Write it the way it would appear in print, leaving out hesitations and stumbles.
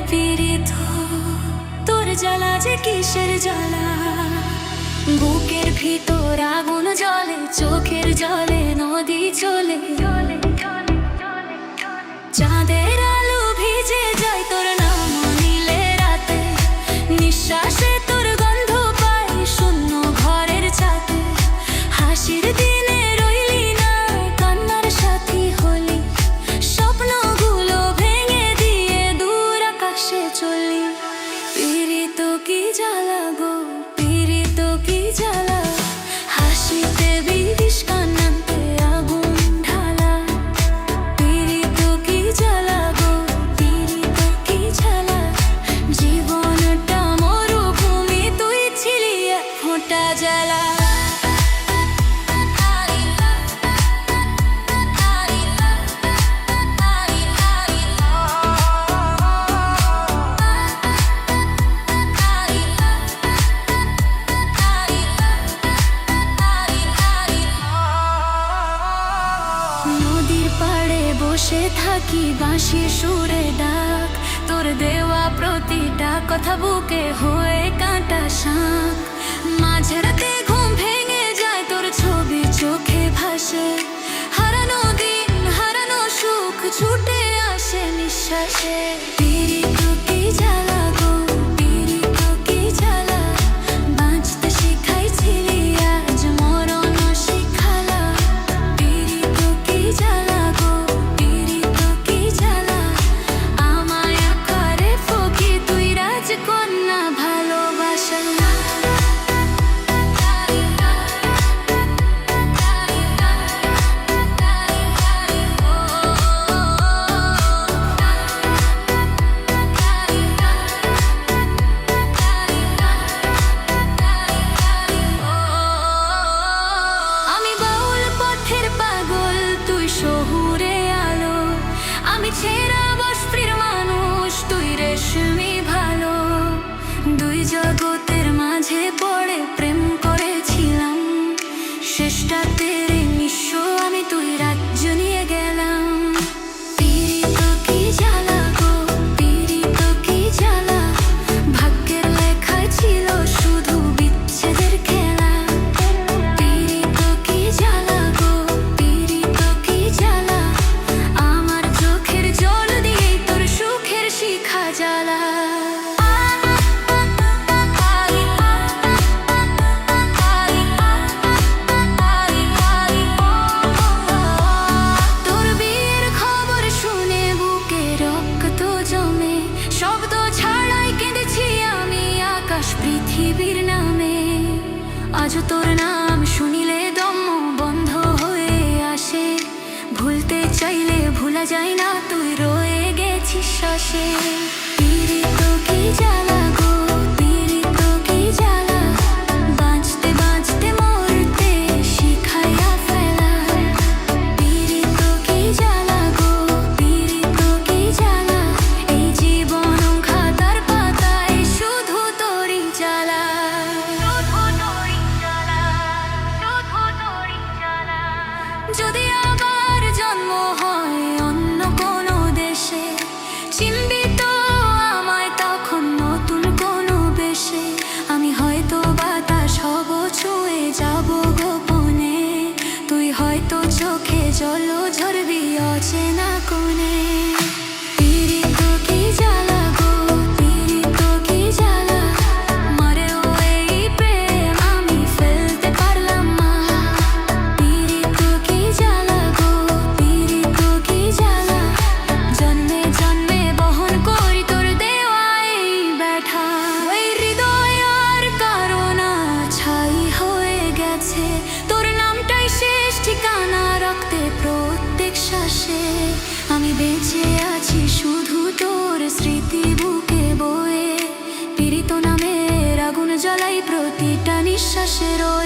পীড়িত, তোর জ্বালা যে কিসের জ্বালা। বুকের ভিতর আগুন জ্বলে, চোখের জলে নদী চলে, চাঁদের আলো ভিজে যায় তোর নাম নিলে রাতে। নিঃশ্বাসে তোর গন্ধ পাই শূন্য ঘরের ছাতে। হাসির দিনে রইলি না, কান্নার সাথী হলি। স্বপ্নগুলো ভেঙে দিয়ে দূর আকাশে চললি। পীড়িত কি জ্বালা গো, পীড়িত কি জ্বালা। হাসিতে বিষ, কান্নাতে আগুন ঢালা। পীড়িত কি জ্বালা গো, পীড়িত কি জ্বালা। জীবনটা মরুভূমি, তুই ছিলি এক ফোঁটা জ্বালা। নদীর পাড়ে বসে থাকি, বাঁশির সুরে ডাক। তোর দেওয়া প্রতিটা কথা বুকে হয়ে কাঁটা শাঁখ। মাঝরাতে ঘুম ভেঙে যায়, তোর ছবি চোখে ভাসে। হারানো দিন, হারানো সুখ ছুটে আসে নিঃশ্বাসে। পীড়িত কি জ্বালা গো, পীড়িত কি জ্বালা। বাঁচতে শিখাইছিলি, আজ মরণ শিখালা। পীড়িত কি জ্বালা গো, পীড়িত কি জ্বালা। আমায় আকারে ফকি, তুই রাজকন্যা ভালোবাসা। আমি বাউল পথের পাগল, তুই শহুরে আলো। আমি ছেঁড়া বস্ত্রের মানুষ, তুই রেশমি ভালো। দুই জগতের মাঝে পড়ে প্রেম করেছিলাম। শেষটা তেরে নিঃস্ব আমি, তুই রাজ্য নিয়ে গেলাম। পীড়িত কি জ্বালা গো, পীড়িত কি জ্বালা। ভাগ্যের লেখায় ছিল শুধু বিচ্ছেদের খেলা। পীড়িত কি জ্বালা গো, পীড়িত কি জ্বালা। আমার চোখের জল দিয়েই তোর সুখের শিখা জ্বালা। তোর বিয়ের খবর শুনে বুকে রক্ত জমে। শব্দ ছাড়াই কেঁদেছি আমি আকাশ পৃথিবীর নামে। আজ তোর নাম শুনিলে দম বন্ধ হয়ে আসে। ভুলতে চাইলে ভোলা যায় না, তুই রয়ে গেছিস শ্বাসে। পীড়িত কি জ্বালা গো, পীড়িত কি জ্বালা। বাঁচতে বাঁচতে মরতে শিখাইয়া ফেলা। পীড়িত কি জ্বালা গো, পীড়িত কি জ্বালা। এই জীবন খাতার পাতায় শুধু তোরই জ্বালা। যদি আবার জন্ম হয় অন্য কোনো দেশে, চিনবি তো আমায় তখন নতুন কোনো বেশে। আমি হয়তো বাতাস হব, ছুঁয়ে যাব গোপনে। তুই হয়তো চোখে জল ঝরবি অচেনা কোণে। পীড়িত কি জ্বালা গো, পীড়িত কি জ্বালা। মারেও এই প্রেম আমি ফেলতে পারলাম না। পীড়িত কি জ্বালা গো, পীড়িত কি জ্বালা। জন্মে জন্মে বহন করি তোর দেওয়া এই ব্যথা। ওই হৃদয় আর কারো না ছাই হয়ে গেছে। তোর নামটাই শেষ ঠিকানা, রক্তে প্রত্যেক শ্বাসে। আমি বেঁচে আছি শুধু তোর স্মৃতি বুকে বয়ে। পীড়িত নামের আগুন জ্বালাই প্রতিটা নিঃশ্বাসে রয়ে।